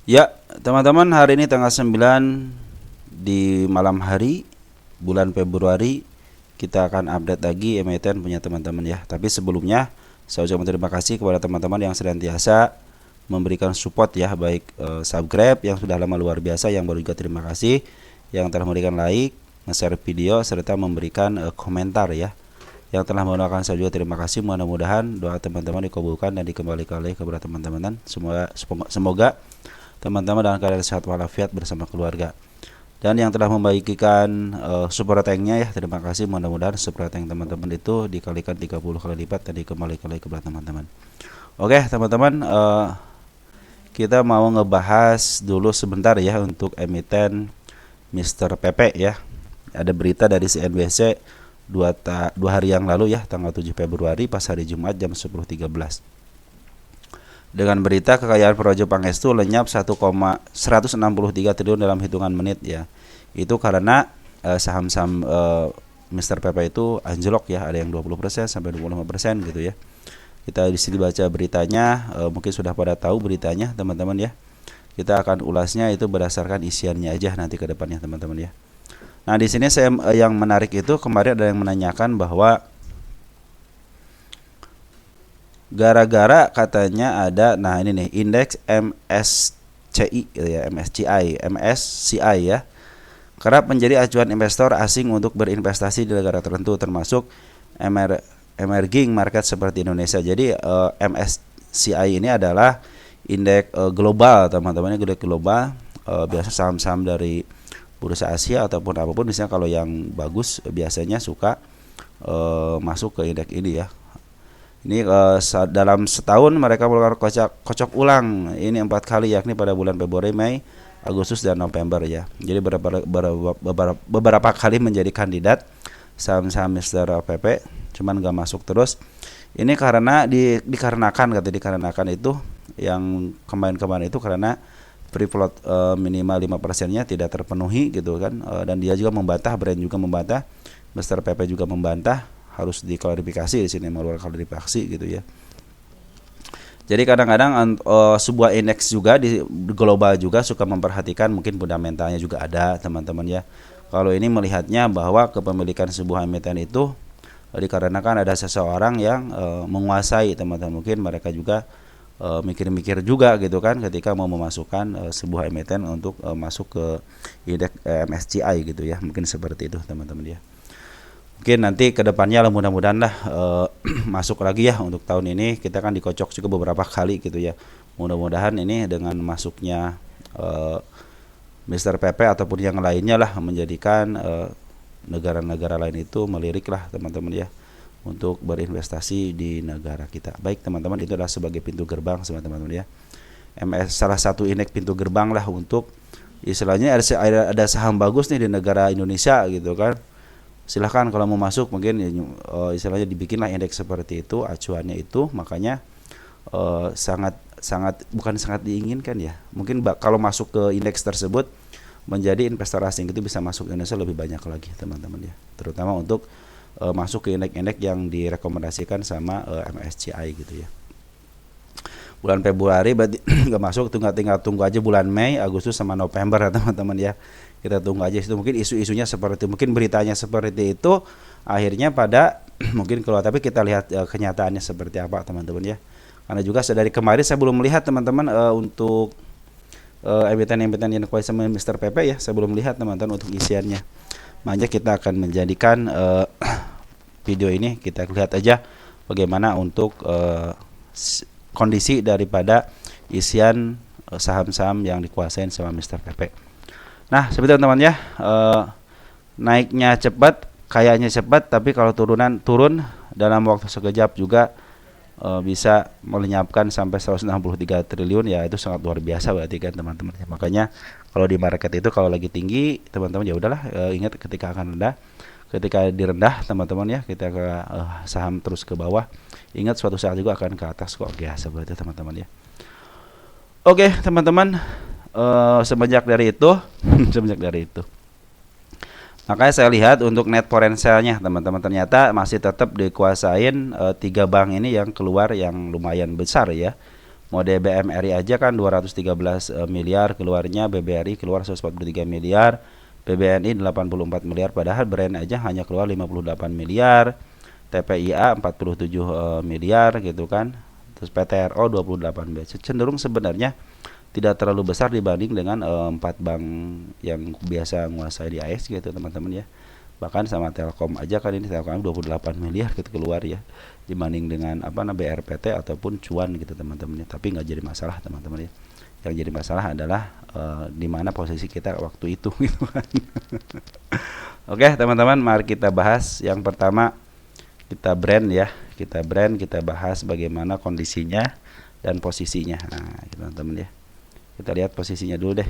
Ya, teman-teman, hari ini tanggal 9 di malam hari bulan Februari kita akan update lagi emiten punya teman-teman ya. Tapi sebelumnya saya ucapkan terima kasih kepada teman-teman yang senantiasa memberikan support ya, baik subscribe yang sudah lama luar biasa, yang baru juga terima kasih, yang telah memberikan like, nge-share video serta memberikan komentar ya. Yang telah mendoakan saya juga terima kasih. Mudah-mudahan doa teman-teman dikabulkan dan dikembalikan lagi kepada teman-teman. Semoga teman-teman dalam keadaan sehat walafiat bersama keluarga. Dan yang telah membagikan super tanknya ya, terima kasih. Mudah-mudahan super tank teman-teman itu dikalikan 30 kali lipat dan dikembalikan lagi kepada teman-teman. Oke teman-teman, kita mau ngebahas dulu sebentar ya untuk emiten Mr. PP ya. Ada berita dari CNBC dua hari yang lalu ya, tanggal 7 Februari pas hari Jumat jam 10.13. Dengan berita kekayaan Projo Pangestu lenyap 1,163 triliun dalam hitungan menit ya. Itu karena saham-saham Mr. PP itu anjlok ya, ada yang 20% sampai 25% gitu ya. Kita di sini baca beritanya, mungkin sudah pada tahu beritanya teman-teman ya. Kita akan ulasnya itu berdasarkan isiannya aja nanti ke depannya teman-teman ya. Nah, di sini saya yang menarik itu kemarin ada yang menanyakan bahwa gara-gara katanya ada, nah ini nih, indeks MSCI ya, MSCI ya, kerap menjadi acuan investor asing untuk berinvestasi di negara tertentu termasuk emerging market seperti Indonesia. Jadi MSCI ini adalah indeks global teman-teman, indeks global, biasa saham-saham dari bursa Asia ataupun apapun. Misalnya kalau yang bagus biasanya suka masuk ke indeks ini ya. Ini dalam setahun mereka melakukan kocok ulang ini 4 kali, yakni pada bulan Februari, Mei, Agustus dan November ya. Jadi beberapa kali menjadi kandidat saham-saham Mr. PP, cuman nggak masuk terus. Ini karena dikarenakan itu yang kemarin itu karena free float minimal 5%-nya tidak terpenuhi gitu kan, dan dia juga membantah, brand juga membantah, Mr. PP juga membantah, harus diklarifikasi di sini, mengeluarkan klarifikasi gitu ya. Jadi kadang-kadang sebuah indeks juga di global juga suka memperhatikan mungkin fundamentalnya juga ada teman-teman ya. Kalau ini melihatnya bahwa kepemilikan sebuah emiten itu dikarenakan ada seseorang yang menguasai teman-teman, mungkin mereka juga mikir-mikir juga gitu kan ketika mau memasukkan sebuah emiten untuk masuk ke indeks MSCI gitu ya, mungkin seperti itu teman-teman ya. Mungkin nanti kedepannya lah mudah-mudahan lah masuk lagi ya. Untuk tahun ini kita kan dikocok juga beberapa kali gitu ya. Mudah-mudahan ini dengan masuknya Mr. PP ataupun yang lainnya lah menjadikan negara-negara lain itu melirik lah teman-teman ya, untuk berinvestasi di negara kita. Baik teman-teman, itu adalah sebagai pintu gerbang teman-teman ya. Salah satu indeks pintu gerbang lah untuk istilahnya ada saham bagus nih di negara Indonesia gitu kan. Silahkan kalau mau masuk, mungkin istilahnya dibikinlah indeks seperti itu, acuannya itu. Makanya bukan sangat diinginkan ya, mungkin kalau masuk ke indeks tersebut menjadi investor asing itu bisa masuk Indonesia lebih banyak lagi teman-teman ya, terutama untuk masuk ke indeks-indeks yang direkomendasikan sama MSCI gitu ya. Bulan Februari berarti nggak masuk, tinggal tunggu aja bulan Mei, Agustus sama November ya teman-teman ya. Kita tunggu aja itu, mungkin isu-isunya seperti, mungkin beritanya seperti itu, akhirnya pada mungkin keluar, tapi kita lihat kenyataannya seperti apa teman-teman ya. Karena juga dari kemarin saya belum melihat teman-teman untuk emiten-emiten yang kuasa sama Mr. PP ya, saya belum lihat teman-teman untuk isiannya. Makanya kita akan menjadikan video ini, kita lihat aja bagaimana untuk kondisi daripada isian saham-saham yang dikuasain sama Mr. PP. Nah, seperti teman-teman ya, naiknya cepat, kayaknya cepat, tapi kalau turun dalam waktu sekejap juga bisa melenyapkan sampai 163 triliun ya, itu sangat luar biasa berarti kan teman-teman. Makanya kalau di market itu kalau lagi tinggi teman-teman ya udahlah, ingat ketika akan rendah, ketika direndah teman-teman ya, kita ke saham terus ke bawah, ingat suatu saat juga akan ke atas kok ya, seperti itu teman-teman ya. Oke teman-teman, semenjak dari itu makanya saya lihat untuk net foreign sale-nya teman-teman ternyata masih tetap dikuasain 3 bank ini yang keluar yang lumayan besar ya. Mode BMRI aja kan 213 miliar keluarnya, BBRI keluar 143 miliar, PBNI 84 miliar, padahal Brand aja hanya keluar 58 miliar, TPIA 47 miliar gitu kan. Terus PTRO 28 miliar. Cenderung sebenarnya tidak terlalu besar dibanding dengan 4 bank yang biasa menguasai di AS gitu teman-teman ya. Bahkan sama Telkom aja kan ini Telkom 28 miliar gitu keluar ya, dibanding dengan BRPT ataupun Cuan gitu teman-teman ya. Tapi nggak jadi masalah teman-teman ya. Yang jadi masalah adalah di mana posisi kita waktu itu gitu kan. Oke teman-teman, mari kita bahas yang pertama, kita brand ya. Kita bahas bagaimana kondisinya dan posisinya. Nah teman-teman ya, kita lihat posisinya dulu deh.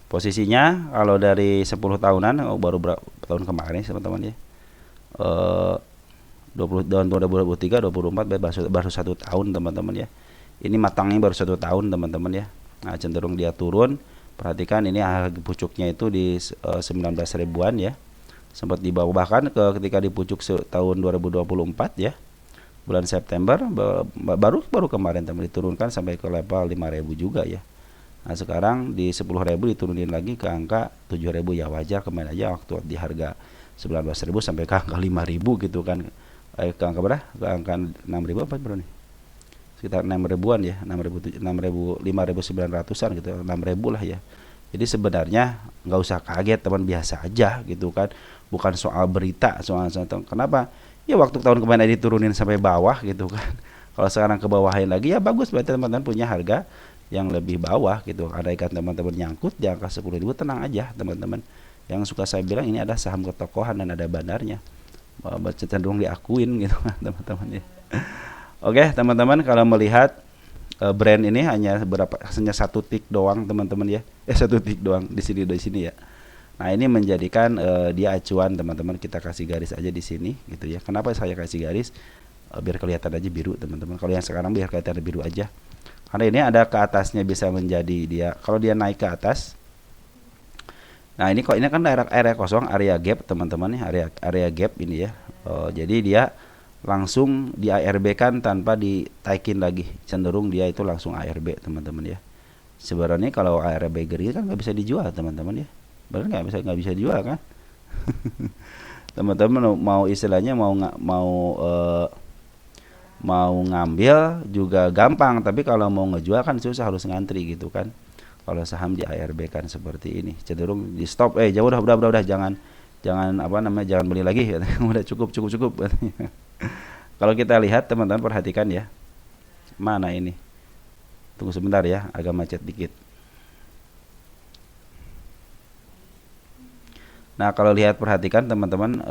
Posisinya kalau dari 10 tahunan baru berapa tahun kemarin teman-teman ya, tahun 2023 24 baru 1 tahun teman-teman ya. Ini matangnya baru 1 tahun teman-teman ya. Nah cenderung dia turun. Perhatikan ini harga pucuknya itu di 19 ribuan ya, sempat di bawah, bahkan ketika di pucuk tahun 2024 ya, bulan September baru kemarin teman diturunkan sampai ke level 5.000 juga ya. Nah sekarang di 10.000 diturunin lagi ke angka 7.000 ya, wajar kemarin aja waktu di harga 19.000 sampai ke angka 5.000 gitu kan. Ke angka berapa? Ke angka 6.000 apa bro nih? Sekitar 6.000-an ya, 5.900-an gitu, 6.000 lah ya. Jadi sebenarnya nggak usah kaget teman, biasa aja gitu kan. Bukan soal berita, soal kenapa? Ya waktu tahun kemarin diturunin sampai bawah gitu kan. Kalau sekarang ke bawahin lagi ya bagus, berarti teman-teman punya harga yang lebih bawah gitu. Ada ikan teman-teman nyangkut di angka 10.000, tenang aja teman-teman. Yang suka saya bilang ini ada saham ketokohan dan ada bandarnya, cenderung diakuin gitu teman-teman ya. Oke teman-teman, kalau melihat brand ini hanya hanya 1 tik doang teman-teman ya, 1 tik doang di sini ya. Nah ini menjadikan dia acuan teman-teman, kita kasih garis aja di sini gitu ya. Kenapa saya kasih garis? Biar kelihatan aja biru teman-teman. Kalau yang sekarang biar kelihatan biru aja, karena ini ada ke atasnya bisa menjadi dia, kalau dia naik ke atas. Nah ini kan area kosong, area gap teman-teman ya, area gap ini ya. Jadi dia langsung di ARB kan tanpa ditaikin lagi, cenderung dia itu langsung ARB teman-teman ya. Sebenarnya kalau ARB geri kan nggak bisa dijual teman-teman ya, benar nggak bisa dijual kan. Teman-teman mau istilahnya mau ngambil juga gampang, tapi kalau mau ngejual kan susah, harus ngantri gitu kan. Kalau saham di ARB kan seperti ini, cenderung di stop, jauh udah jangan jangan beli lagi udah cukup. Kalau kita lihat teman-teman, perhatikan ya, mana ini, tunggu sebentar ya, agak macet dikit. Nah kalau lihat, perhatikan teman-teman,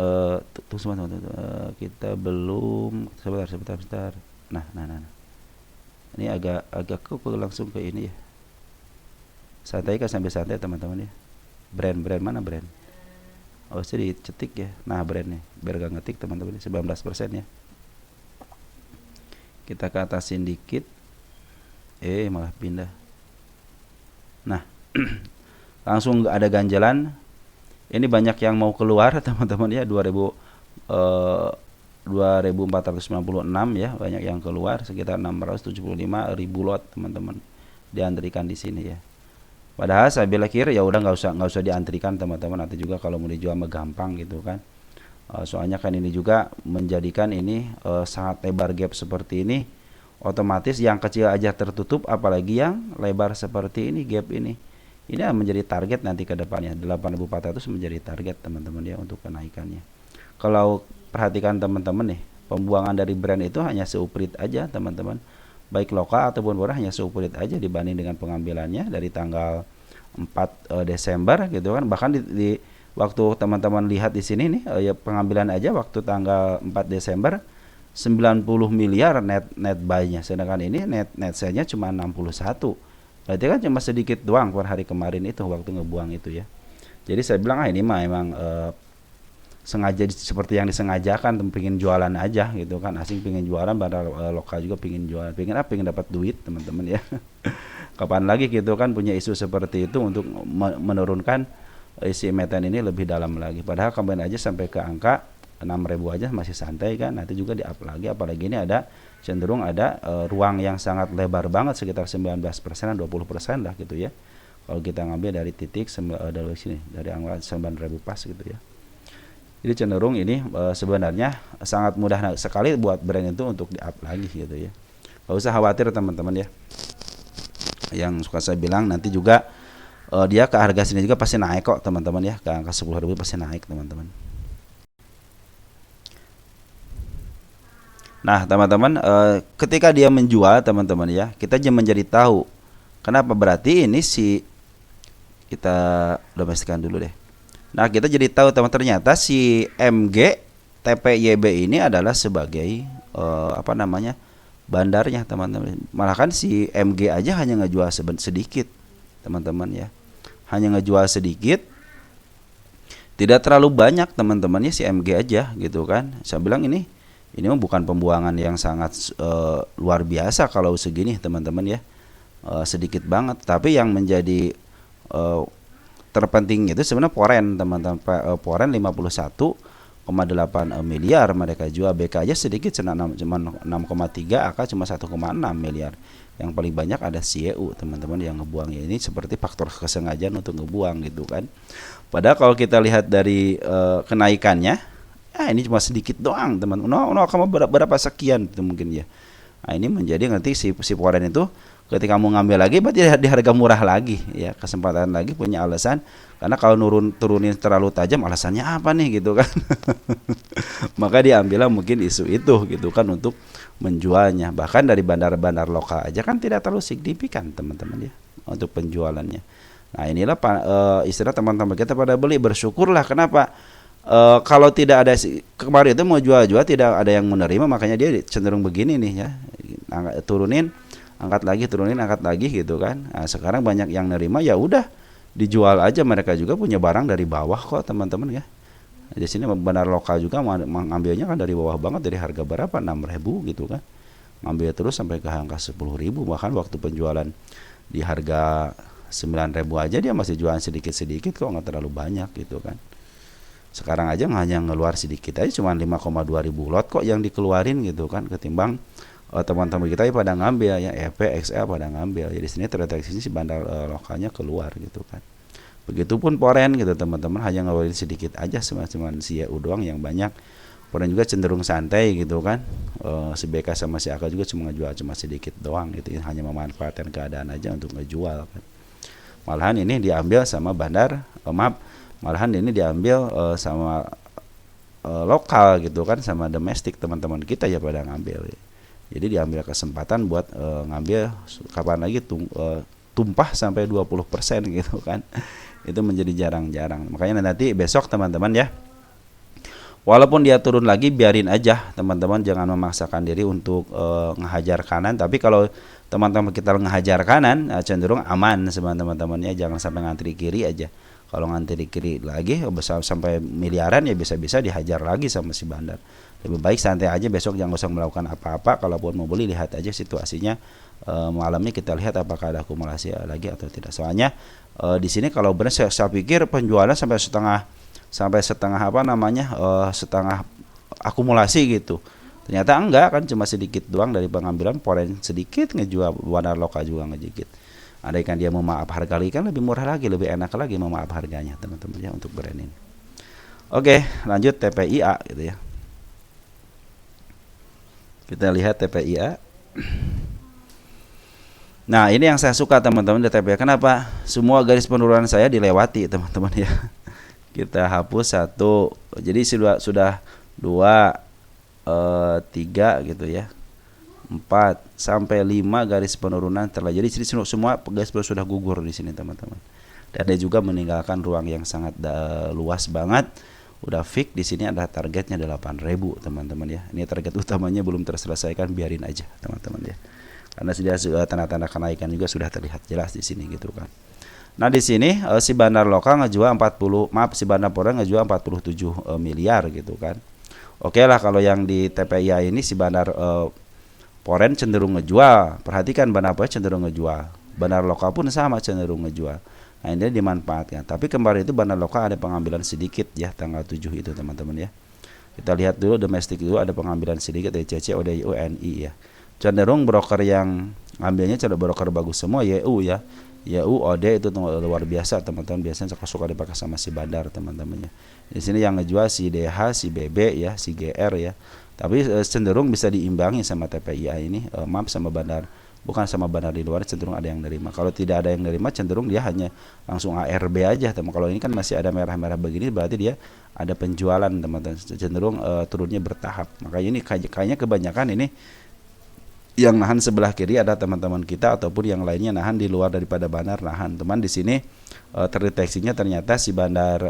kita belum, sebentar. Nah ini agak langsung ke ini ya, santai kan, sambil santai teman-teman ya. Brand mana brand? Oh sih dicetik ya. Nah brandnya biar gak ngetik teman-teman, 19% ya. Kita ke atasin dikit, malah pindah. Nah langsung gak ada ganjalan. Ini banyak yang mau keluar teman-teman ya, 2496 ya, banyak yang keluar, sekitar 675.000 lot teman-teman diantrikan di sini ya. Padahal saya pikir ya udah nggak usah diantrikan teman-teman, nanti juga kalau mau dijual mah gampang gitu kan. Soalnya kan ini juga menjadikan ini sangat lebar gap seperti ini, otomatis yang kecil aja tertutup, apalagi yang lebar seperti ini gap ini menjadi target nanti ke depannya. 8.400 menjadi target teman-teman ya untuk kenaikannya. Kalau perhatikan teman-teman nih, pembuangan dari brand itu hanya seuprit aja teman-teman, baik lokal ataupun luar, hanya seuprit aja dibanding dengan pengambilannya dari tanggal 4 Desember gitu kan. Bahkan di waktu teman-teman lihat di sini nih, ya pengambilan aja waktu tanggal 4 Desember 90 miliar net buy-nya, sedangkan ini net sell-nya cuma 61. Berarti kan cuma sedikit doang per hari kemarin itu waktu ngebuang itu ya. Jadi saya bilang ini mah emang sengaja seperti yang disengajakan, pengen jualan aja gitu kan. Asing pengen jualan, padahal lokal juga pengen jualan, pengen dapat duit teman-teman ya. Kapan lagi gitu kan punya isu seperti itu untuk menurunkan isi emiten ini lebih dalam lagi. Padahal kemarin aja sampai ke angka 6.000 aja masih santai kan, nanti juga di up lagi, apalagi ini ada cenderung ada ruang yang sangat lebar banget sekitar 19%, 20% lah gitu ya. Kalau kita ngambil dari titik dari sini, dari angka 9.000 pas gitu ya. Jadi cenderung ini sebenarnya sangat mudah sekali buat brand itu untuk di up lagi gitu ya. Gak usah khawatir teman-teman ya. Yang suka saya bilang nanti juga dia ke harga sini juga pasti naik kok teman-teman ya, ke angka 10.000 pasti naik teman-teman. Nah teman-teman, ketika dia menjual teman-teman ya, kita aja menjadi tahu kenapa, berarti ini si, kita domestikan dulu deh. Nah kita jadi tahu teman, ternyata si MG TPYB ini adalah sebagai bandarnya teman-teman. Malah kan si MG aja hanya ngejual sedikit teman-teman ya, hanya ngejual sedikit, tidak terlalu banyak teman-teman ya si MG aja gitu kan. Saya bilang ini mah bukan pembuangan yang sangat luar biasa kalau segini teman-teman ya, sedikit banget. Tapi yang menjadi terpenting itu sebenarnya poren teman-teman. Poren 51,8 miliar mereka jual, BK aja sedikit cuma 6,3, AK cuma 1,6 miliar. Yang paling banyak ada CEU teman-teman yang ngebuangnya, ini seperti faktor kesengajaan untuk ngebuang gitu kan. Padahal kalau kita lihat dari kenaikannya, ini cuma sedikit doang teman. Kamu berapa sekian itu mungkin ya. Nah ini menjadi nanti si poren itu ketika mau ngambil lagi berarti di harga murah lagi ya, kesempatan lagi punya alasan. Karena kalau turunin terlalu tajam alasannya apa nih gitu kan. Maka diambillah mungkin isu itu gitu kan untuk menjualnya. Bahkan dari bandar-bandar lokal aja kan tidak terlalu signifikan teman-teman ya untuk penjualannya. Nah inilah istilah teman-teman kita pada beli, bersyukurlah. Kenapa? Kalau tidak ada kemarin itu mau jual-jual tidak ada yang menerima, makanya dia cenderung begini nih ya, turunin angkat lagi, turunin angkat lagi gitu kan. Nah, sekarang banyak yang nerima, ya udah dijual aja, mereka juga punya barang dari bawah kok teman-teman ya. Di sini bandar lokal juga mengambilnya kan dari bawah banget, dari harga berapa 6.000 gitu kan, ngambil terus sampai ke angka 10.000, bahkan waktu penjualan di harga 9.000 aja dia masih jualan sedikit-sedikit kok, nggak terlalu banyak gitu kan. Sekarang aja hanya ngeluar sedikit aja, cuma 5,2 ribu lot kok yang dikeluarin gitu kan, ketimbang teman-teman kita pada ngambil ya, EP, XL pada ngambil. Jadi sini terdeteksi si bandar lokalnya keluar gitu kan. Begitupun poren gitu teman-teman, hanya ngeluarin sedikit aja, cuma CEU doang yang banyak. Poren juga cenderung santai gitu kan. Si BK sama si AK juga cuma ngejual cuma sedikit doang gitu, hanya memanfaatkan keadaan aja untuk ngejual kan. Malahan ini diambil sama bandar, malahan ini diambil sama lokal gitu kan, sama domestik teman-teman kita ya pada ngambil. Jadi diambil kesempatan buat ngambil kapan lagi tumpah sampai 20% gitu kan. Itu menjadi jarang-jarang. Makanya nanti besok teman-teman ya, walaupun dia turun lagi biarin aja teman-teman, jangan memaksakan diri untuk ngehajar kanan. Tapi kalau teman-teman kita ngehajar kanan, cenderung aman teman-temannya, jangan sampai ngantri kiri aja. Kalau ngantri kiri lagi besar sampai miliaran ya bisa-bisa dihajar lagi sama si bandar. Lebih baik santai aja besok, jangan usah melakukan apa-apa. Kalaupun mau beli, lihat aja situasinya malamnya, kita lihat apakah ada akumulasi lagi atau tidak. Soalnya di sini kalau benar saya pikir penjualan sampai setengah setengah akumulasi gitu. Ternyata enggak kan, cuma sedikit doang dari pengambilan poren sedikit, ngejual bandar lokal juga ngejikit. Ada ikan dia mau maaf harga lagi kan lebih murah lagi, lebih enak lagi mau maaf harganya teman-teman ya untuk brand ini. Oke, lanjut TPIA gitu ya. Kita lihat TPIA. Nah, ini yang saya suka teman-teman di TPIA. Kenapa? Semua garis penurunan saya dilewati teman-teman ya. Kita hapus satu. Jadi sudah 2 3 gitu ya. 4 sampai 5 garis penurunan terjadi. Jadi semua garis penurunan sudah gugur di sini teman-teman. Dan dia juga meninggalkan ruang yang sangat luas banget. Udah fix di sini ada targetnya 8.000 teman-teman ya. Ini target utamanya belum terselesaikan, biarin aja teman-teman ya. Karena sudah tanda-tanda kenaikan juga sudah terlihat jelas di sini gitu kan. Nah, di sini si bandar lokal ngejual si bandar poren ngejual 47 miliar gitu kan. Oke lah, kalau yang di TPIA ini si bandar poren cenderung ngejual. Perhatikan, bandar poren cenderung ngejual. Bandar lokal pun sama cenderung ngejual. Nah, ini dimanfaatkan. Tapi kemarin itu bandar lokal ada pengambilan sedikit ya, tanggal 7 itu teman-teman ya. Kita lihat dulu domestik dulu ada pengambilan sedikit dari CC, ODI, UNI ya. Cenderung broker yang ngambilnya broker bagus semua YU ya. YU, OD itu luar biasa teman-teman, biasanya suka dipakai sama si Bandar teman-temannya. Di sini yang ngejual si DH, si BB ya, si GR ya. Tapi cenderung bisa diimbangi sama TPIA ini, maaf sama Bandar. Bukan sama Bandar di luar, cenderung ada yang nerima. Kalau tidak ada yang nerima, cenderung dia hanya langsung ARB aja teman. Kalau ini kan masih ada merah-merah begini, berarti dia ada penjualan teman-teman, cenderung turunnya bertahap. Makanya ini kayaknya kebanyakan ini yang nahan sebelah kiri ada teman-teman kita, ataupun yang lainnya nahan di luar daripada Bandar nahan. Teman di sini terdeteksinya ternyata si Bandar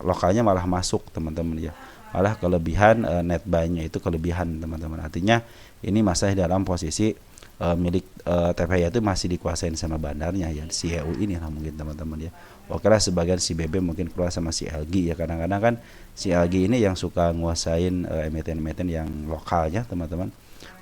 lokalnya malah masuk teman-teman ya. Malah kelebihan net buy-nya itu kelebihan teman-teman. Artinya ini masih dalam posisi milik TPI itu masih dikuasain sama Bandarnya ya, si EU ini lah mungkin teman-teman ya. Oke lah, sebagian si BB mungkin keluar sama si LG ya. Kadang-kadang kan si LG ini yang suka nguasain emiten-emiten yang lokalnya teman-teman.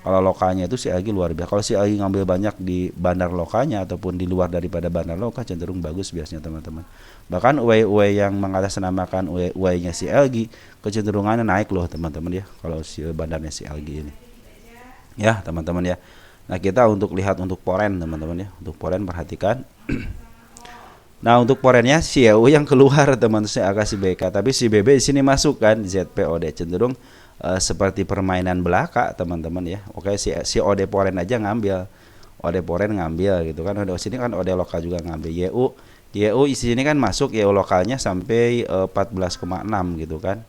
Kalau lokalnya itu si LG luar biasa. Kalau si LG ngambil banyak di bandar lokalnya ataupun di luar daripada bandar lokal, cenderung bagus biasanya teman-teman. Bahkan UE yang mengatasnamakan UE-nya si LG kecenderungannya naik loh teman-teman ya, kalau si bandarnya si LG ini. Ya teman-teman ya. Nah kita untuk lihat untuk poren teman-teman ya. Untuk poren perhatikan. Nah untuk porennya si EU yang keluar teman-teman, saya agak si BK, tapi si BB di sini masuk kan, ZPOD cenderung seperti permainan belaka teman-teman ya. Oke, si OD poren aja ngambil, OD poren ngambil gitu kan. OD sini kan OD lokal juga ngambil. YU di sini kan masuk YU lokalnya sampai 14,6 gitu kan.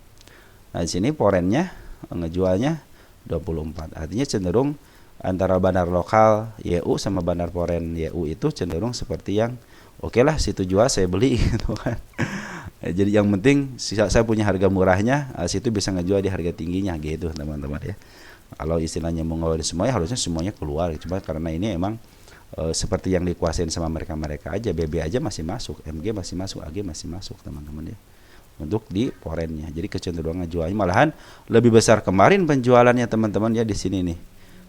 Nah di sini porennya ngejualnya 24. Artinya cenderung antara bandar lokal YU sama bandar poren YU itu cenderung seperti yang oke lah, situ jual saya beli gitu kan. Jadi yang penting saya punya harga murahnya, situ bisa ngejual di harga tingginya gitu teman-teman ya. Kalau istilahnya mau ngeluarin semuanya, harusnya semuanya keluar. Cuma karena ini emang seperti yang dikuasain sama mereka aja. BB aja masih masuk, MG masih masuk, AG masih masuk teman-teman ya, untuk di porennya. Jadi kecenderungan jualnya malahan lebih besar kemarin penjualannya teman-teman ya di sini nih.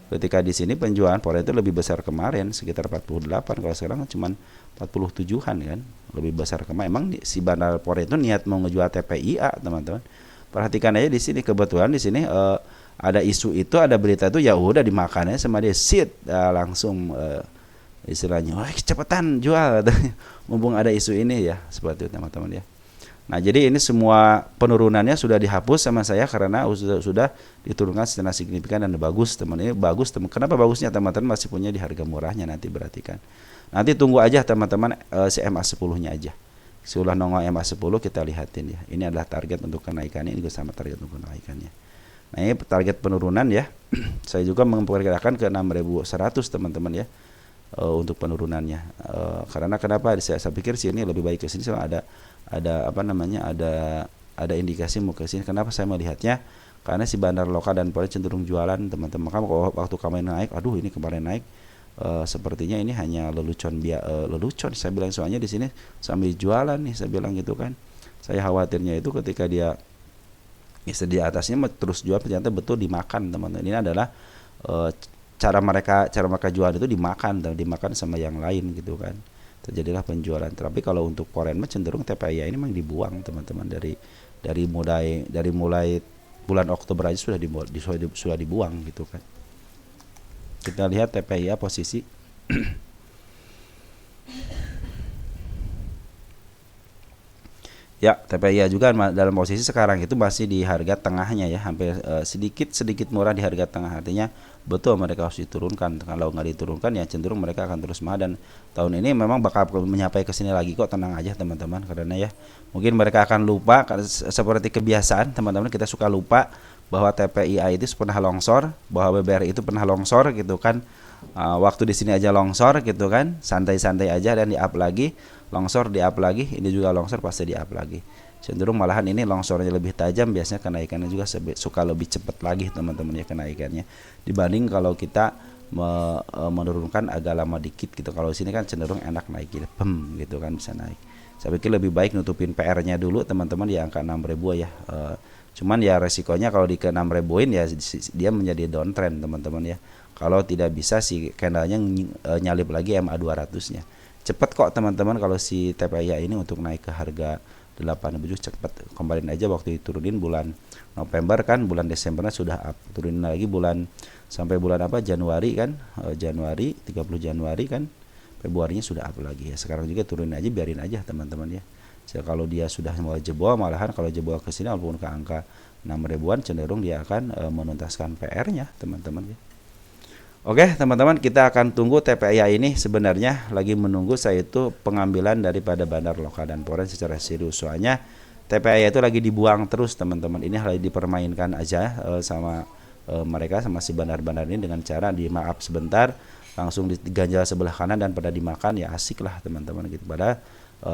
Ketika di sini penjualan poren itu lebih besar kemarin sekitar 48, kalau sekarang cuma 47-an kan, lebih besar kemarin. Emang si bandar poren itu niat mau ngejual TPIA teman-teman. Perhatikan aja di sini, kebetulan di sini ada isu itu, ada berita itu, ya udah dimakannya sama dia sit langsung istilahnya, wah cepetan jual mumpung ada isu ini ya, seperti itu teman-teman ya. Nah jadi ini semua penurunannya sudah dihapus sama saya karena sudah diturunkan secara signifikan dan bagus teman. Ini bagus teman. Kenapa bagusnya teman-teman? Masih punya di harga murahnya, nanti perhatikan. Nanti tunggu aja teman-teman si MA10-nya aja. Setelah nongol MA10 kita lihatin ya. Ini adalah target untuk kenaikannya, ini juga sama target untuk kenaikannya. Nah ini target penurunan ya. Saya juga memperkirakan ke 6.100 teman-teman ya. Untuk penurunannya. Karena kenapa? Saya pikir sih ini lebih baik ke sini, soalnya ada apa namanya, ada indikasi mau ke sini. Kenapa saya melihatnya? Karena si bandar lokal dan poren cenderung jualan teman-teman. Maka waktu kemarin naik, aduh ini kemarin naik, sepertinya ini hanya lelucon lelucon saya bilang, soalnya di sini sambil jualan nih saya bilang gitu kan. Saya khawatirnya itu ketika dia di atasnya terus jual, ternyata betul dimakan teman-teman. Ini adalah cara mereka jual itu dimakan sama yang lain gitu kan. Terjadilah penjualan. Tapi kalau untuk poren cenderung TPIA ini memang dibuang teman-teman, dari mulai bulan Oktober aja sudah dibuang gitu kan. Kita lihat TPIA posisi ya, TPIA juga dalam posisi sekarang itu masih di harga tengahnya ya, hampir sedikit murah di harga tengah. Artinya betul mereka harus diturunkan. Kalau nggak diturunkan ya cenderung mereka akan terus mahal, dan tahun ini memang bakal menyampai ke sini lagi kok, tenang aja teman-teman. Karena ya mungkin mereka akan lupa, seperti kebiasaan teman-teman, kita suka lupa bahwa TPIA itu pernah longsor, bahwa BBRI itu pernah longsor gitu kan. Waktu di sini aja longsor gitu kan, santai-santai aja, dan di up lagi, longsor di up lagi, ini juga longsor pasti di up lagi. Cenderung malahan ini longsornya lebih tajam, biasanya kenaikannya juga suka lebih cepat lagi teman-teman ya kenaikannya, dibanding kalau kita menurunkan agak lama dikit gitu. Kalau sini kan cenderung enak naik gitu, gitu kan, bisa naik. Saya pikir lebih baik nutupin PR-nya dulu teman-teman di angka 6.000 ya. Cuman ya resikonya kalau di ke 6.000-in ya dia menjadi downtrend teman-teman ya. Kalau tidak bisa si candlenya nyalip lagi MA200-nya. Cepat kok teman-teman kalau si TPIA ini untuk naik ke harga 8.007 cepet. Kemarin aja waktu diturunin bulan November kan, bulan Desembernya sudah up. Turunin lagi bulan sampai bulan apa? Januari kan, Januari 30 Januari kan, Februarinya sudah up lagi ya. Sekarang juga turunin aja, biarin aja teman-teman ya. Kalau dia sudah mulai jebol, malahan kalau jebol ke sini walaupun ke angka 6 ribuan cenderung dia akan menuntaskan PR-nya teman-teman ya. Oke teman-teman, kita akan tunggu TPIA ini. Sebenarnya lagi menunggu saya itu pengambilan daripada Bandar Loka dan Poren secara serius. Soalnya TPIA itu lagi dibuang terus teman-teman. Ini lagi dipermainkan aja sama mereka, sama si bandar-bandar ini, dengan cara di maaf sebentar langsung diganjal sebelah kanan dan pada dimakan, ya asik lah teman-teman gitu. Padahal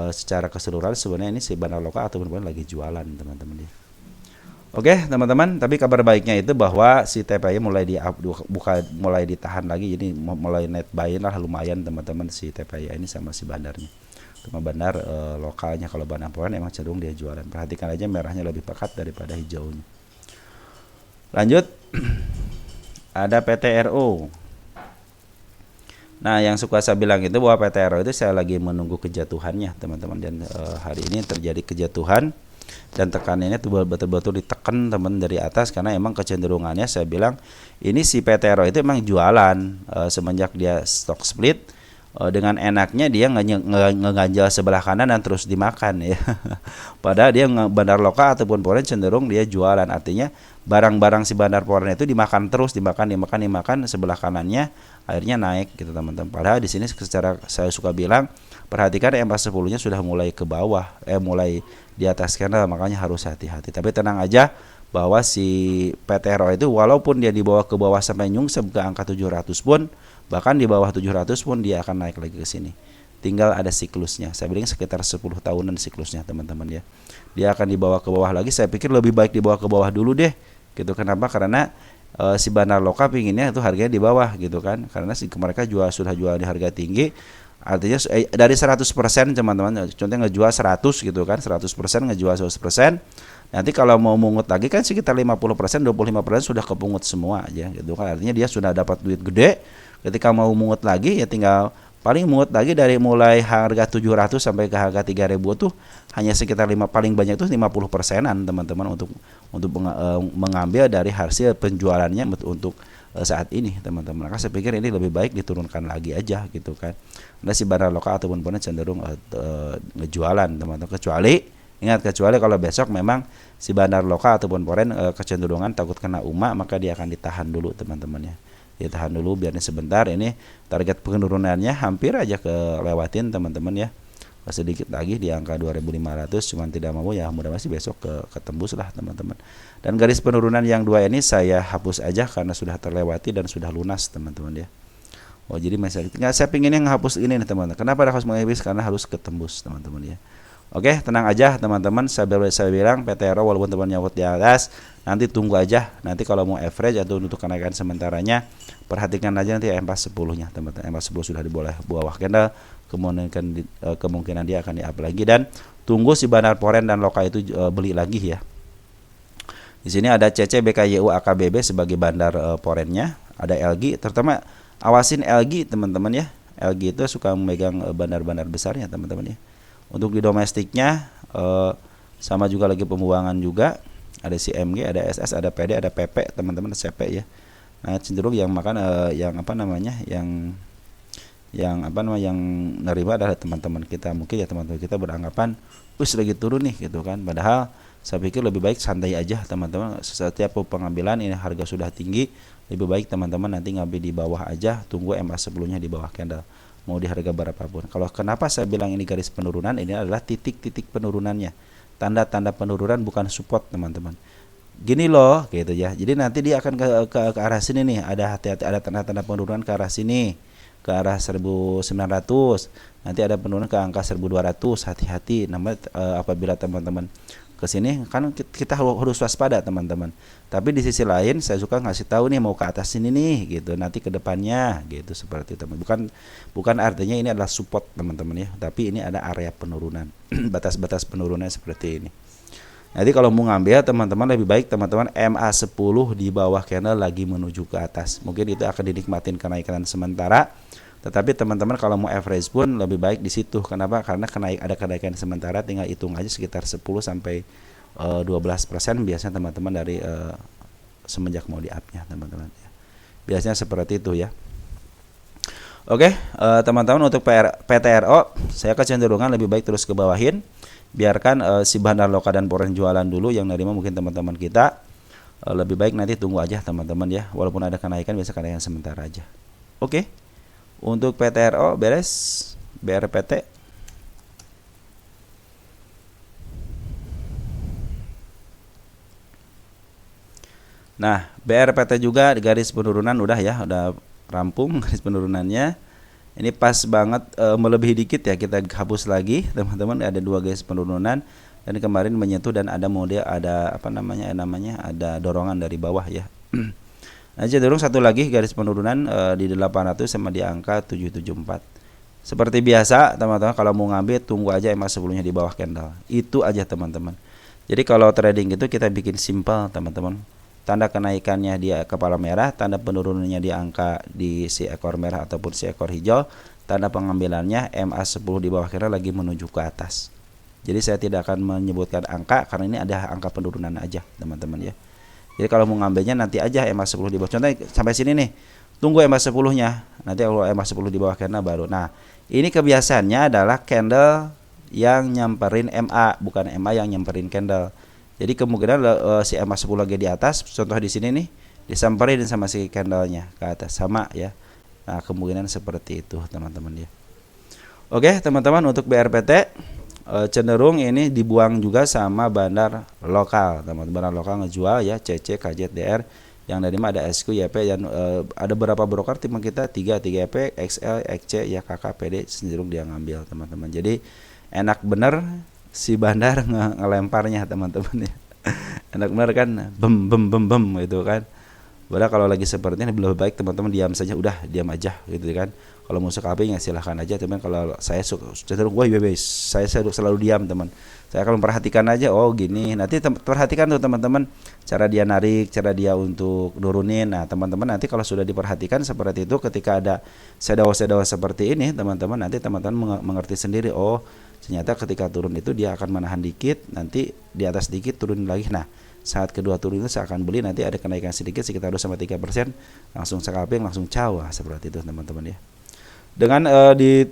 secara keseluruhan sebenarnya ini si Bandar Loka ataupun Poren lagi jualan teman-teman ya. Oke teman-teman, tapi kabar baiknya itu bahwa si TPI mulai mulai ditahan lagi, jadi mulai net buy lah lumayan teman-teman si TPI ini sama si bandarnya. Cuma bandar lokalnya, kalau Bandar Poren emang cenderung dia jualan. Perhatikan aja merahnya lebih pekat daripada hijaunya. Lanjut, ada PTRO. Nah, yang suka saya bilang itu bahwa PTRO itu saya lagi menunggu kejatuhannya teman-teman, dan hari ini terjadi kejatuhan. Dan tekanannya betul-betul ditekan teman dari atas, karena emang kecenderungannya saya bilang ini si PTRO itu emang jualan semenjak dia stock split, dengan enaknya dia ngeganjal sebelah kanan dan terus dimakan ya. Padahal dia Bandar Loka ataupun Poren cenderung dia jualan, artinya barang-barang si Bandar Poren itu dimakan terus, dimakan sebelah kanannya, akhirnya naik gitu teman-teman. Padahal di sini secara saya suka bilang, perhatikan MA10-nya sudah mulai ke bawah, mulai di atas candle, makanya harus hati-hati. Tapi tenang aja bahwa si PTRO itu walaupun dia dibawa ke bawah sampai nyungsep ke angka 700 pun, bahkan di bawah 700 pun dia akan naik lagi ke sini. Tinggal ada siklusnya. Saya bilang sekitar 10 tahunan siklusnya teman-teman ya. Dia akan dibawa ke bawah lagi. Saya pikir lebih baik dibawa ke bawah dulu deh. Gitu. Kenapa? Karena si Bandar Loka pinginnya itu harganya di bawah gitu kan. Karena mereka sudah jual di harga tinggi. Artinya dari 100% teman-teman, contohnya ngejual 100 gitu kan, 100% ngejual 100%. Nanti kalau mau mungut lagi kan sekitar 50%, 25% sudah kepungut semua aja gitu kan. Artinya dia sudah dapat duit gede. Ketika mau mungut lagi ya tinggal paling mungut lagi dari mulai harga 700 sampai ke harga 3000 tuh hanya sekitar paling banyak itu 50%-an teman-teman untuk mengambil dari hasil penjualannya untuk saat ini teman-teman. Maka saya pikir ini lebih baik diturunkan lagi aja gitu kan. Karena si Bandar Loka ataupun Poren cenderung ngejualan teman-teman, kecuali kalau besok memang si Bandar Loka ataupun Poren kecenderungan takut kena UMA, maka dia akan ditahan dulu teman-teman ya. Ditahan dulu biarnya sebentar. Ini target penurunannya hampir aja kelewatin teman-teman ya. Sedikit lagi di angka 2500, cuman tidak mau ya, mudah-mudahan sih besok ketembus lah teman-teman. Dan garis penurunan yang dua ini saya hapus aja karena sudah terlewati dan sudah lunas teman-teman ya. Oh jadi masalah saya pinginnya ngehapus ini nih teman-teman. Kenapa harus menghapus? Karena harus ketembus teman-teman ya. Oke, tenang aja teman-teman. Saya bilang PTRO walaupun teman nyawut di atas, nanti tunggu aja. Nanti kalau mau average atau untuk kenaikan sementaranya, perhatikan aja nanti M410-nya teman-teman. M410 sudah di bawah candle, kemungkinan dia akan di-up lagi, dan tunggu si Bandar Poren dan Loka itu beli lagi ya. Di sini ada CC, BKYU, AKBB sebagai bandar Porennya, ada LG, terutama awasin LG teman-teman ya. LG itu suka memegang bandar-bandar besarnya teman-teman ya. Untuk di domestiknya sama juga lagi pembuangan juga, ada CMG, ada SS, ada PD, ada PP teman-teman, ada CP ya. Nah cenderung yang makan yang nerima adalah teman-teman kita. Mungkin ya teman-teman kita beranggapan lagi turun nih gitu kan, padahal saya pikir lebih baik santai aja teman-teman. Setiap pengambilan ini harga sudah tinggi, lebih baik teman-teman nanti ngambil di bawah aja, tunggu MA10-nya di bawah candle, mau di harga berapapun. Kalau kenapa saya bilang ini garis penurunan, ini adalah titik-titik penurunannya, tanda-tanda penurunan bukan support teman-teman. Gini loh gitu ya. Jadi nanti dia akan ke arah sini nih, ada hati-hati, ada tanda-tanda penurunan ke arah sini, ke arah 1900, nanti ada penurunan ke angka 1200, hati-hati. Apabila teman-teman ke sini kan kita harus waspada teman-teman. Tapi di sisi lain saya suka ngasih tahu nih mau ke atas sini nih gitu, nanti ke depannya gitu, seperti itu. Bukan artinya ini adalah support teman-teman ya, tapi ini ada area penurunan. Batas-batas penurunannya seperti ini. Nanti kalau mau ngambil teman-teman lebih baik teman-teman MA10 di bawah candle lagi menuju ke atas. Mungkin itu akan dinikmatin kenaikan sementara. Tetapi teman-teman kalau mau average pun lebih baik di situ. Kenapa? Karena ada kenaikan sementara, tinggal hitung aja sekitar 10 sampai 12% biasanya teman-teman dari semenjak mau di up-nya teman-teman. Biasanya seperti itu ya. Oke, teman-teman untuk PTRO saya kecenderungan lebih baik terus ke bawahin. Biarkan si Bandar Loka dan Poren jualan dulu, yang nerima mungkin teman-teman kita. Lebih baik nanti tunggu aja teman-teman ya. Walaupun ada kenaikan, biasa kenaikan sementara aja. Oke. Untuk PTRO beres, BRPT. Nah, BRPT juga di garis penurunan udah ya, udah rampung garis penurunannya. Ini pas banget melebihi dikit ya, kita hapus lagi teman-teman. Ada 2 garis penurunan dan kemarin menyentuh dan ada mode ada ada dorongan dari bawah ya. Nah, cenderung satu lagi garis penurunan di 800 sama di angka 774. Seperti biasa teman-teman, kalau mau ngambil tunggu aja EMA 10-nya di bawah candle. Itu aja teman-teman. Jadi kalau trading itu kita bikin simple teman-teman. Tanda kenaikannya di kepala merah, tanda penurunannya di angka di si ekor merah ataupun si ekor hijau, tanda pengambilannya MA 10 di bawah candle lagi menuju ke atas. Jadi saya tidak akan menyebutkan angka karena ini ada angka penurunan aja teman-teman ya. Jadi kalau mau ngambilnya nanti aja EMA 10 di bawah. Contohnya sampai sini nih. Tunggu EMA 10-nya. Nanti kalau EMA 10 di bawah candle baru. Nah, ini kebiasaannya adalah candle yang nyamperin MA, bukan MA yang nyamperin candle. Jadi kemungkinan si EMA 10 lagi di atas, contoh di sini nih, disamperin sama si candlenya ke atas sama ya. Nah, kemungkinan seperti itu teman-teman ya. Oke, teman-teman untuk BRPT cenderung ini dibuang juga sama bandar lokal teman-teman. Bandar lokal ngejual ya, CC, KZDR, yang nerima ada SQ, YP, dan ada beberapa broker tim kita 3 YP, XL, XC ya, KKPD cenderung dia ngambil teman-teman. Jadi enak bener si bandar ngelemparnya teman-teman ya. Enak bener kan, bem gitu kan. Padahal kalau lagi seperti ini lebih baik teman-teman diam saja, udah diam aja gitu kan. Kalau mau sekali ya silahkan aja teman. Kalau saya cenderung saya selalu diam teman. Saya akan memperhatikan aja, oh gini. Nanti perhatikan tuh teman-teman cara dia narik, cara dia untuk nurunin. Nah teman-teman nanti kalau sudah diperhatikan seperti itu, ketika ada shadow seperti ini teman-teman, nanti teman-teman mengerti sendiri, oh ternyata ketika turun itu dia akan menahan dikit, nanti di atas dikit turun lagi. Nah saat kedua turun itu saya akan beli, nanti ada kenaikan sedikit sekitar 2-3%, langsung scalping, langsung caw, seperti itu teman-teman ya. Dengan di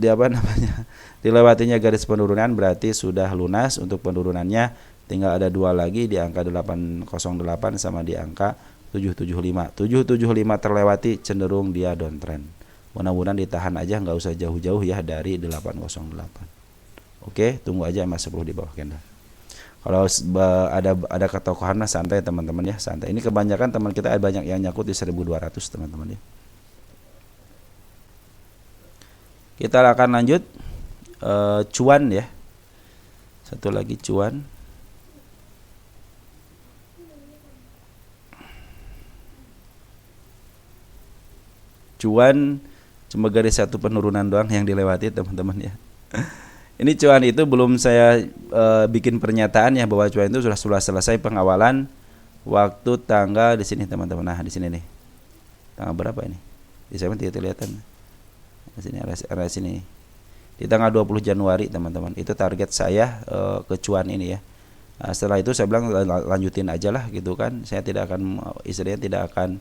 apa namanya, dilewatinya garis penurunan berarti sudah lunas untuk penurunannya. Tinggal ada 2 lagi di angka 808 sama di angka 775. 775 terlewati, cenderung dia downtrend. Mudah-mudahan ditahan aja, nggak usah jauh-jauh ya dari 808. Oke, tunggu aja EMA 10 di bawah candle. Kalau ada ketokohan santai teman-teman ya, santai. Ini kebanyakan teman kita ada banyak yang nyakut di 1200 teman-teman ya. Kita akan lanjut cuan ya. Satu lagi cuan. Cuan cuma garis satu penurunan doang yang dilewati teman-teman ya. Ini cuan itu belum saya bikin pernyataan ya, bahwa cuan itu sudah selesai pengawalan waktu tanggal di sini teman-teman. Nah, di sini nih. Tanggal berapa ini? Di sana tidak kelihatan. Di sini area sini. Di tanggal 20 Januari teman-teman. Itu target saya ke cuan ini ya. Nah, setelah itu saya bilang lanjutin aja lah gitu kan. Saya tidak akan istilahnya tidak akan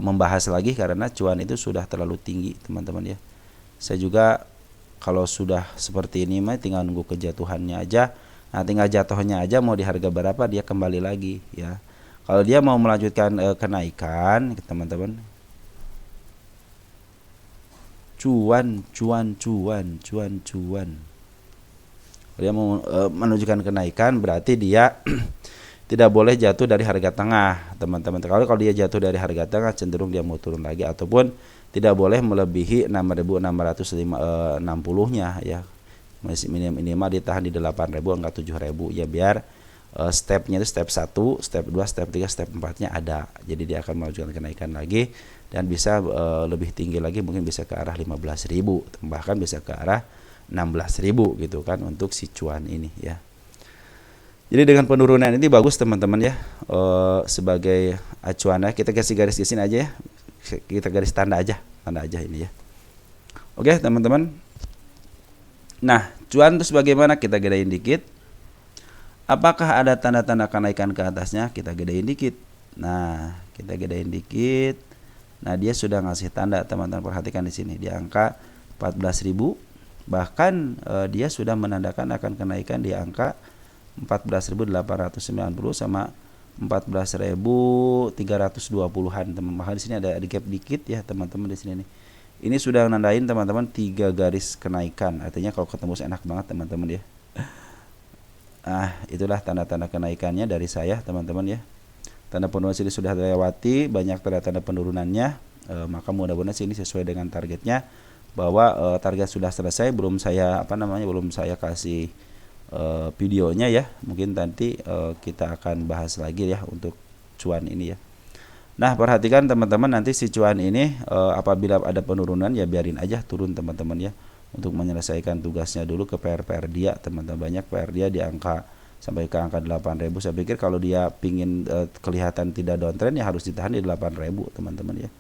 membahas lagi karena cuan itu sudah terlalu tinggi teman-teman ya. Saya juga kalau sudah seperti ini mah tinggal nunggu kejatuhannya aja. Nah, tinggal jatuhnya aja mau di harga berapa dia kembali lagi ya. Kalau dia mau melanjutkan kenaikan teman-teman, cuan. Dia mau menunjukkan kenaikan berarti dia tidak boleh jatuh dari harga tengah teman-teman. Kalau dia jatuh dari harga tengah cenderung dia mau turun lagi, ataupun tidak boleh melebihi 6.660-nya ya. Masih minimal ditahan di 8.000 enggak 7.000 ya, biar stepnya itu step 1, step 2, step 3, step 4-nya ada. Jadi dia akan menunjukkan kenaikan lagi dan bisa lebih tinggi lagi, mungkin bisa ke arah 15.000, bahkan bisa ke arah 16.000 gitu kan untuk si cuan ini ya. Jadi dengan penurunan ini bagus teman-teman ya, sebagai acuan ya. Kita kasih garis di sini aja ya. kita garis tanda aja ini ya. Oke teman-teman. Nah, cuan terus bagaimana? Kita gedein dikit. Apakah ada tanda-tanda kenaikan ke atasnya? Kita gedein dikit. Nah, kita gedein dikit. Nah, dia sudah ngasih tanda, teman-teman perhatikan di sini di angka 14.000. Bahkan dia sudah menandakan akan kenaikan di angka 14.890 sama 14.320-an, teman-teman. Maka di sini ada di gap dikit ya, teman-teman di sini nih. Ini sudah nandain teman-teman 3 garis kenaikan. Artinya kalau ketemu enak banget teman-teman ya. Itulah tanda-tanda kenaikannya dari saya, teman-teman ya. Tanda penurunan sini sudah dilewati, banyak tanda-tanda penurunannya. Maka mudah-mudahan sini sesuai dengan targetnya, bahwa target sudah selesai. Belum saya kasih videonya ya. Mungkin nanti kita akan bahas lagi ya untuk cuan ini ya. Nah, perhatikan teman-teman, nanti si cuan ini apabila ada penurunan ya biarin aja turun teman-teman ya, untuk menyelesaikan tugasnya dulu ke PR dia, teman-teman. Banyak PR dia di angka sampai ke angka 8.000. Saya pikir kalau dia pingin kelihatan tidak downtrend ya harus ditahan di 8.000 teman-teman ya,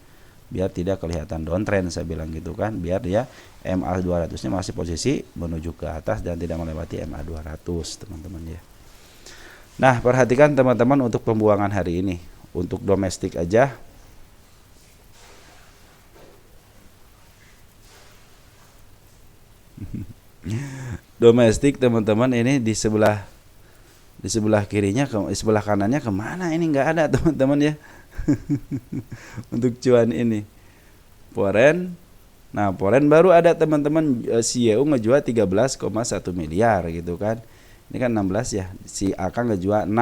biar tidak kelihatan downtrend, saya bilang gitu kan, biar dia MA 200 nya masih posisi menuju ke atas dan tidak melewati MA 200 teman-teman ya. Nah, perhatikan teman-teman untuk pembuangan hari ini. Untuk domestik aja domestik teman-teman, ini di sebelah kirinya, di sebelah kanannya kemana ini, nggak ada teman-teman ya. Untuk cuan ini Foreign. Nah, foreign baru ada teman-teman, CEO ngejual 13,1 miliar gitu kan. Ini kan 16 ya, si AK ngejual 6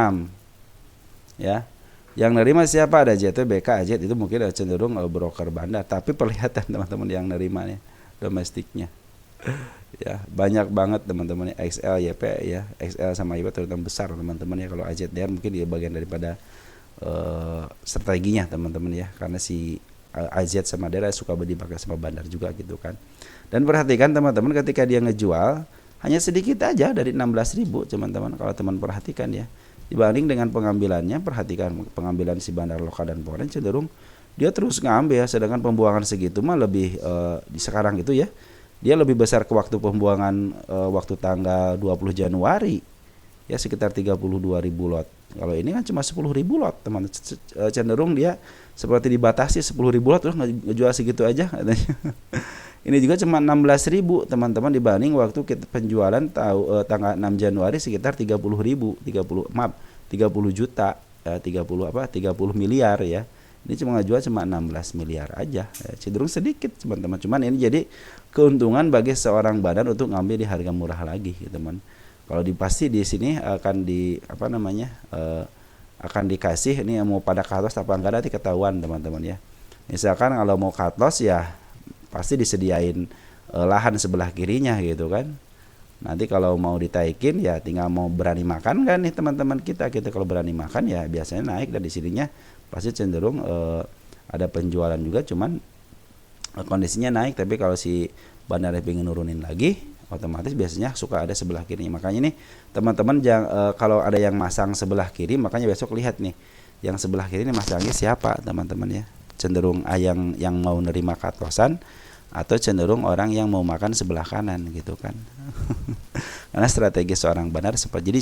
ya. Yang nerima siapa? Ada JTBK, AZ itu mungkin cenderung broker bandar, tapi perlihatan teman-teman yang nerimanya domestiknya ya banyak banget teman-teman ya. XL, YP ya, XL sama YP terutama besar teman-teman ya. Kalau AZDR mungkin dia bagian daripada strateginya teman-teman ya, karena si AZ sama daerah suka dipakai sama bandar juga gitu kan. Dan perhatikan teman-teman, ketika dia ngejual hanya sedikit aja dari 16.000 teman-teman, kalau teman perhatikan ya, dibanding dengan pengambilannya. Perhatikan pengambilan si bandar lokal dan foreign cenderung dia terus ngambil, sedangkan pembuangan segitu mah lebih di sekarang itu ya, dia lebih besar ke waktu pembuangan waktu tanggal 20 Januari ya, sekitar 32.000 lot. Kalau ini kan cuma 10.000 lot teman, cenderung dia seperti dibatasi 10.000 lot terus ngejual segitu aja katanya. Ini juga cuma 16.000 teman-teman, dibanding waktu kita penjualan tanggal 6 Januari sekitar 30 juta, 30 miliar ya. Ini cuma ngejual cuma 16 miliar aja ya, cenderung sedikit teman-teman. Cuman ini jadi keuntungan bagi seorang badan untuk ngambil di harga murah lagi gitu teman. Kalau pasti di sini akan akan dikasih ini mau pada cut loss apa enggak nanti ketahuan teman-teman ya. Misalkan kalau mau cut loss ya pasti disediain lahan sebelah kirinya gitu kan. Nanti kalau mau ditaikin ya tinggal mau berani makan kan nih teman-teman kita kalau berani makan ya biasanya naik, dan di sininya pasti cenderung ada penjualan juga, cuman kondisinya naik. Tapi kalau si bandar pengen nurunin lagi, otomatis biasanya suka ada sebelah kirinya. Makanya nih teman-teman kalau ada yang masang sebelah kiri, makanya besok lihat nih yang sebelah kiri ini masangnya siapa teman-teman ya. Cenderung yang mau nerima cut-lossan atau cenderung orang yang mau makan sebelah kanan gitu kan. Karena strategi seorang bandar seperti jadi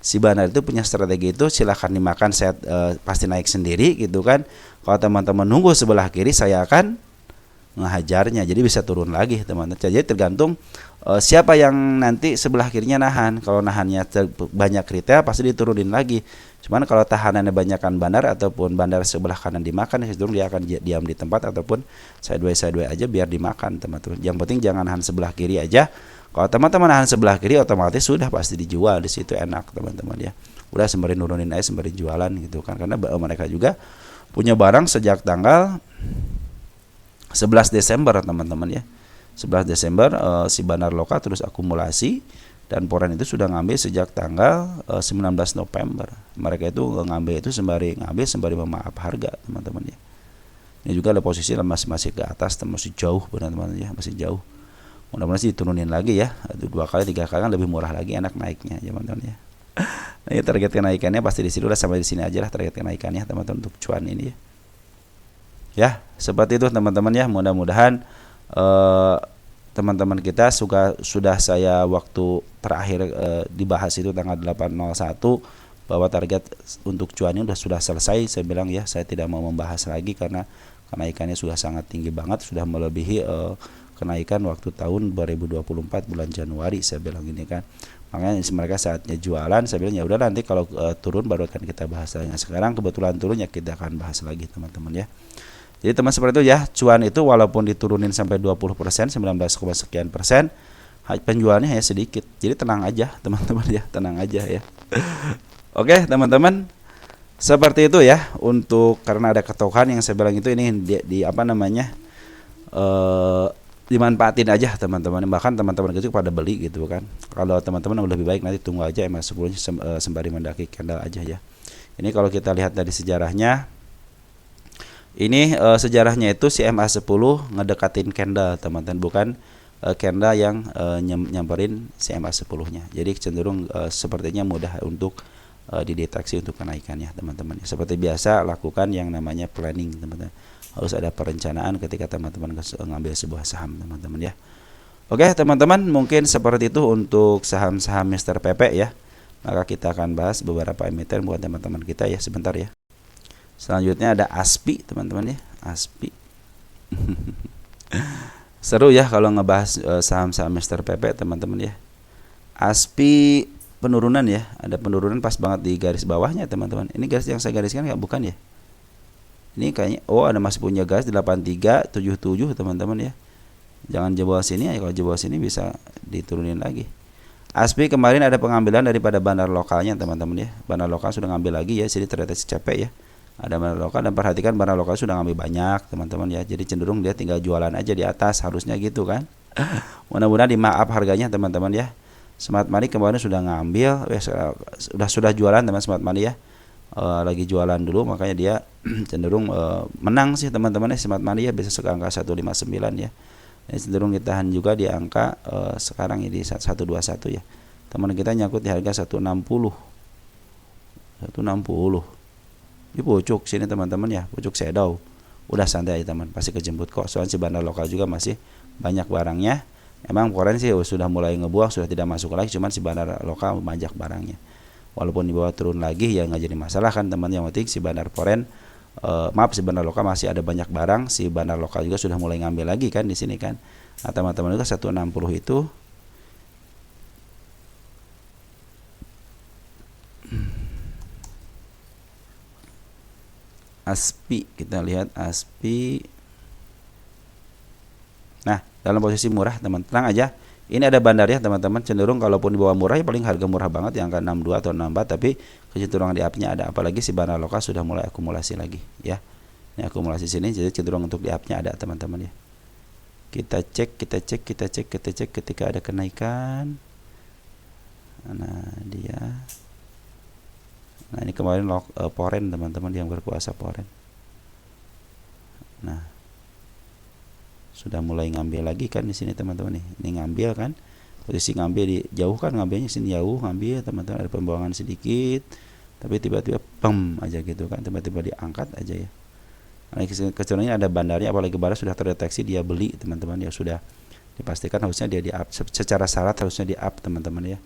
si bandar itu punya strategi itu, silahkan dimakan, saya pasti naik sendiri gitu kan. Kalau teman-teman nunggu sebelah kiri, saya akan ngehajarnya, jadi bisa turun lagi teman-teman. Jadi tergantung siapa yang nanti sebelah kirinya nahan. Kalau nahannya banyak retail pasti diturunin lagi. Cuman kalau tahanannya banyakkan bandar ataupun bandar sebelah kanan dimakan, cenderung dia akan diam di tempat ataupun sideways aja biar dimakan teman-teman. Yang penting jangan nahan sebelah kiri aja. Kalau teman-teman nahan sebelah kiri otomatis sudah pasti dijual, di situ enak teman-teman ya. Udah sembari nurunin aja sembari jualan gitu kan, karena mereka juga punya barang sejak tanggal 11 Desember teman-teman ya. 11 Desember si bandar lokal terus akumulasi, dan foreign itu sudah ngambil sejak tanggal 19 November. Mereka itu ngambil itu sembari memaaf harga teman-teman ya. Ini juga ada posisi masih ke atas, masih jauh teman-teman ya, masih jauh. Mudah-mudahan sih diturunin lagi ya, 2 kali 3 kali kan lebih murah lagi, enak naiknya teman-teman ya. Nah, ini target kenaikannya pasti di sini, udah sampai di sini aja lah target kenaikannya teman-teman untuk cuan ini ya. Ya, seperti itu teman-teman ya. Mudah-mudahan eh, teman-teman kita sudah saya waktu terakhir dibahas itu tanggal 801 bahwa target untuk cuan ini sudah selesai. Saya bilang ya, saya tidak mau membahas lagi karena kenaikannya sudah sangat tinggi banget, sudah melebihi kenaikan waktu tahun 2024 bulan Januari, saya bilang gini kan. Makanya mereka saatnya jualan, saya bilang ya udah nanti kalau turun baru akan kita bahas lagi. Nah, sekarang kebetulan turun ya kita akan bahas lagi teman-teman ya. Jadi teman seperti itu ya, cuan itu walaupun diturunin sampai 20%, 19, sekian persen, penjualannya hanya sedikit. Jadi tenang aja teman-teman ya, tenang aja ya. Oke teman-teman, seperti itu ya. Untuk karena ada ketokan yang saya bilang itu ini di apa namanya dimanfaatin aja teman-teman. Bahkan teman-teman itu pada beli gitu kan. Kalau teman-teman lebih baik nanti tunggu aja MS10 sembari mendaki candle aja ya. Ini kalau kita lihat dari sejarahnya, ini sejarahnya itu si MA10 ngedekatin candle teman-teman, bukan candle yang nyamperin si MA10-nya. Jadi cenderung sepertinya mudah untuk dideteksi untuk kenaikannya teman-teman. Seperti biasa lakukan yang namanya planning teman-teman. Harus ada perencanaan ketika teman-teman ngambil sebuah saham teman-teman ya. Oke teman-teman, mungkin seperti itu untuk saham-saham Mr. Pepe ya. Maka kita akan bahas beberapa emiten buat teman-teman kita ya, sebentar ya. Selanjutnya ada ASPI teman-teman ya, ASPI. Seru ya kalau ngebahas saham-saham Mr. Pepe teman-teman ya. ASPI penurunan ya, ada penurunan pas banget di garis bawahnya teman-teman. Ini garis yang saya gariskan nggak, bukan ya? Ini kayaknya ada masih punya garis 8377 teman-teman ya. Jangan jebol sini ya, kalau jebol sini bisa diturunin lagi. ASPI kemarin ada pengambilan daripada bandar lokalnya teman-teman ya. Bandar lokal sudah ngambil lagi ya, jadi ternyata capek ya. Ada bandar lokal, dan perhatikan bandar lokal sudah ngambil banyak teman-teman ya. Jadi cenderung dia tinggal jualan aja di atas, harusnya gitu kan. Mudah-mudahan dimaaf harganya teman-teman ya. Smart Money kemarin sudah ngambil, sudah jualan teman Smart Money ya. Lagi jualan dulu, makanya dia cenderung menang sih teman-teman ya. Smart Money ya bisa ke angka 159 ya. Ini cenderung ditahan juga di angka sekarang ini 121 ya. Teman kita nyangkut di harga 160. 160. Di pucuk sini teman-teman ya, pucuk shadow. Udah santai aja teman, pasti kejemput kok. Soalnya si bandar lokal juga masih banyak barangnya. Emang foreign sih sudah mulai ngebuang, sudah tidak masuk lagi, cuman si bandar lokal memajak barangnya. Walaupun di bawah turun lagi ya nggak jadi masalah kan teman, yang penting si bandar foreign si bandar lokal masih ada banyak barang, si bandar lokal juga sudah mulai ngambil lagi kan di sini kan. Nah, teman-teman juga 160 itu ASPI, kita lihat ASPI. Nah, dalam posisi murah teman, tenang aja. Ini ada bandar ya teman-teman, cenderung kalaupun di bawah murah ya paling harga murah banget yang angka 62 atau 64, tapi kecenderungan di up-nya ada, apalagi si bandar lokal sudah mulai akumulasi lagi ya. Ini akumulasi sini, jadi cenderung untuk di up-nya ada teman-teman ya. Kita cek ketika ada kenaikan. Nah, dia. Nah, ini kemarin Poren teman-teman yang berkuasa Poren. Nah, sudah mulai ngambil lagi kan di sini teman-teman nih. Ini ngambil kan. Posisi ngambil di jauh kan, ngambilnya sini jauh, ngambil teman-teman, ada pembuangan sedikit. Tapi tiba-tiba pem aja gitu kan, tiba-tiba diangkat aja ya. Nah, kecenderungannya ada bandarnya, apalagi bandar sudah terdeteksi dia beli teman-teman ya, sudah dipastikan harusnya dia di up, secara syarat harusnya di up teman-teman ya.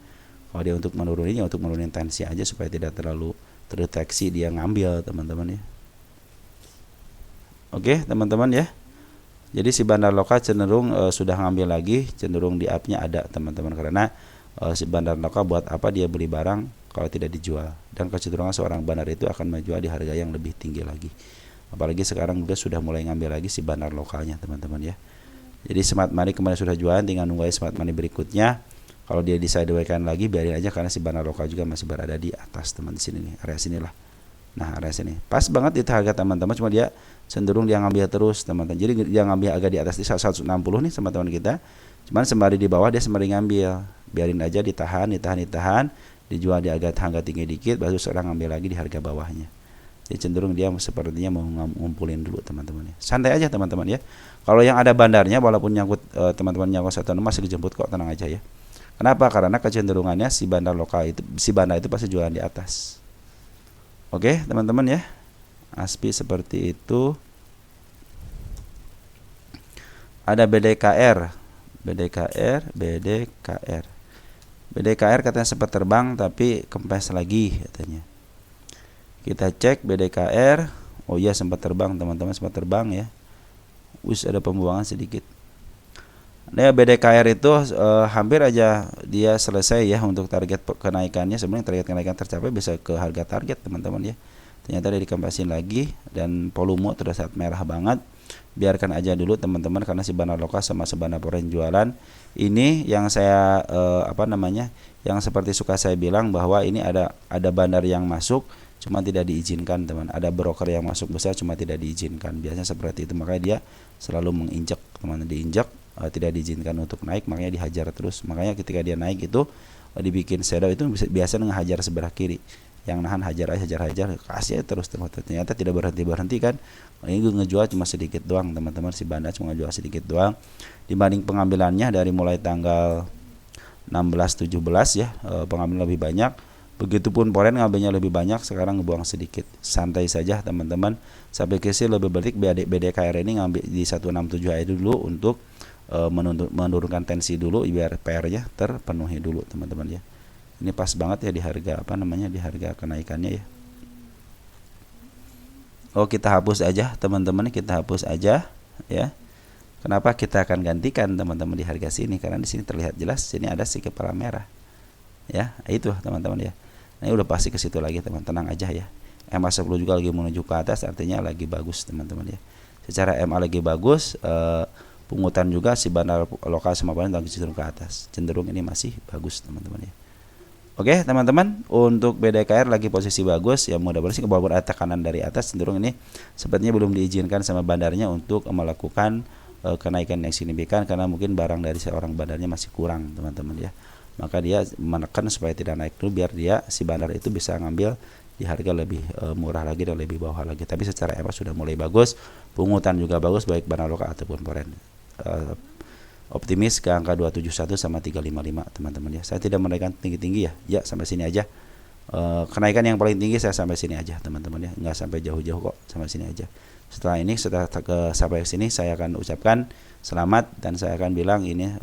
Kalau dia untuk menurunin ya untuk menurunin tensi aja supaya tidak terlalu terdeteksi dia ngambil teman-teman ya. Oke teman-teman ya. Jadi si bandar lokal cenderung sudah ngambil lagi, cenderung di up-nya ada teman-teman, karena si bandar lokal buat apa dia beli barang kalau tidak dijual, dan kecenderungan seorang bandar itu akan menjual di harga yang lebih tinggi lagi. Apalagi sekarang dia sudah mulai ngambil lagi si bandar lokalnya teman-teman ya. Jadi Smart Money kemarin sudah jualan, tinggal nunggu Smart Money berikutnya. Kalau dia disidewaykan lagi biarin aja, karena si bandar lokal juga masih berada di atas teman di sini nih, area sinilah. Nah, area sini pas banget itu harga teman-teman, cuma dia cenderung dia ngambil terus teman-teman. Jadi dia ngambil agak di atas di 160 nih teman-teman kita. Cuman sembari di bawah dia sembari ngambil. Biarin aja ditahan, dijual di harga tinggi dikit, baru sekarang ngambil lagi di harga bawahnya. Jadi cenderung dia sepertinya mau ngumpulin dulu teman-teman ya. Santai aja teman-teman ya. Kalau yang ada bandarnya walaupun nyangkut teman-teman nyangkut 1 masih dijemput kok, tenang aja ya. Kenapa? Karena kecenderungannya si bandar lokal itu, si bandar itu pasti jualan di atas. Oke teman-teman ya. ASPI seperti itu. Ada BDKR. BDKR katanya sempat terbang tapi kempes lagi katanya. Kita cek BDKR. Oh iya sempat terbang teman-teman, sempat terbang ya. Ada pembuangan sedikit. Nah, BDKR itu hampir aja dia selesai ya untuk target kenaikannya. Sebenarnya target kenaikan tercapai bisa ke harga target teman-teman ya. Ternyata dia dikempasin lagi dan volume terasa merah banget. Biarkan aja dulu teman-teman karena si Banar Lokal sama Sabana Foreign jualan. Ini yang saya yang seperti suka saya bilang bahwa ini ada bandar yang masuk cuma tidak diizinkan teman. Ada broker yang masuk besar cuma tidak diizinkan. Biasanya seperti itu, makanya dia selalu menginjak teman, diinjak tidak diizinkan untuk naik, makanya dihajar terus. Makanya ketika dia naik itu dibikin shadow itu biasa ngehajar sebelah kiri. Yang nahan hajar kasih terus teman. Ternyata tidak berhenti kan. Ini gue ngejual cuma sedikit doang teman-teman, si Banda cuma ngejual sedikit doang dibanding pengambilannya dari mulai tanggal 16 17 ya, pengambilan lebih banyak. Begitupun Foreign ngambilnya lebih banyak, sekarang ngebuang sedikit. Santai saja teman-teman. Sampai kisi lebih balik BDKR ini ngambil di 167 aja dulu untuk menurunkan tensi dulu biar PR-nya terpenuhi dulu teman-teman ya. Ini pas banget ya di harga di harga kenaikannya ya. Oh, kita hapus aja teman-teman, kita hapus aja ya. Kenapa kita akan gantikan teman-teman di harga sini? Karena di sini terlihat jelas sini ada si kepala merah. Ya, itu teman-teman ya. Nah, udah pasti ke situ lagi teman, tenang aja ya. MA 10 juga lagi menuju ke atas, artinya lagi bagus teman-teman ya. Secara MA lagi bagus, pungutan juga si Banar Lokal sama Foreign lagi cenderung ke atas. Cenderung ini masih bagus teman-teman ya. Oke teman-teman, untuk BDKR lagi posisi bagus ya, mudah-mudahan sih walaupun ada tekanan dari atas, cenderung ini sepertinya belum diizinkan sama bandarnya untuk melakukan kenaikan yang signifikan karena mungkin barang dari seorang bandarnya masih kurang teman-teman ya. Maka dia menekan supaya tidak naik dulu biar dia si bandar itu bisa ngambil di harga lebih murah lagi dan lebih bawah lagi. Tapi secara MA sudah mulai bagus, pungutan juga bagus baik Banar Lokal ataupun Foreign. Optimis ke angka 271 sama 355 teman-teman ya. Saya tidak menaikkan tinggi-tinggi ya. Ya sampai sini aja. Kenaikan yang paling tinggi saya sampai sini aja teman-teman ya. Enggak sampai jauh-jauh kok, sampai sini aja. Setelah sampai sini saya akan ucapkan selamat dan saya akan bilang ini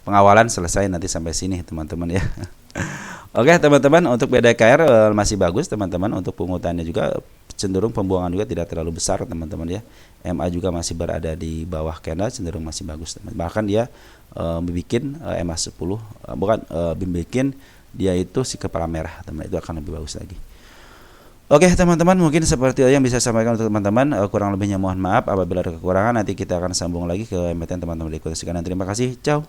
pengawalan selesai nanti sampai sini teman-teman ya. Oke teman-teman, untuk BDKR masih bagus teman-teman, untuk pungutannya juga cenderung pembuangan juga tidak terlalu besar teman-teman ya. MA juga masih berada di bawah candle, cenderung masih bagus teman. Bahkan dia bikin MA 10 bikin dia itu si kepala merah teman, itu akan lebih bagus lagi. Oke teman-teman, mungkin seperti itu yang bisa saya sampaikan untuk teman-teman. Kurang lebihnya mohon maaf apabila ada kekurangan. Nanti kita akan sambung lagi ke MTN teman-teman berikutnya. Sekian dan terima kasih. Ciao.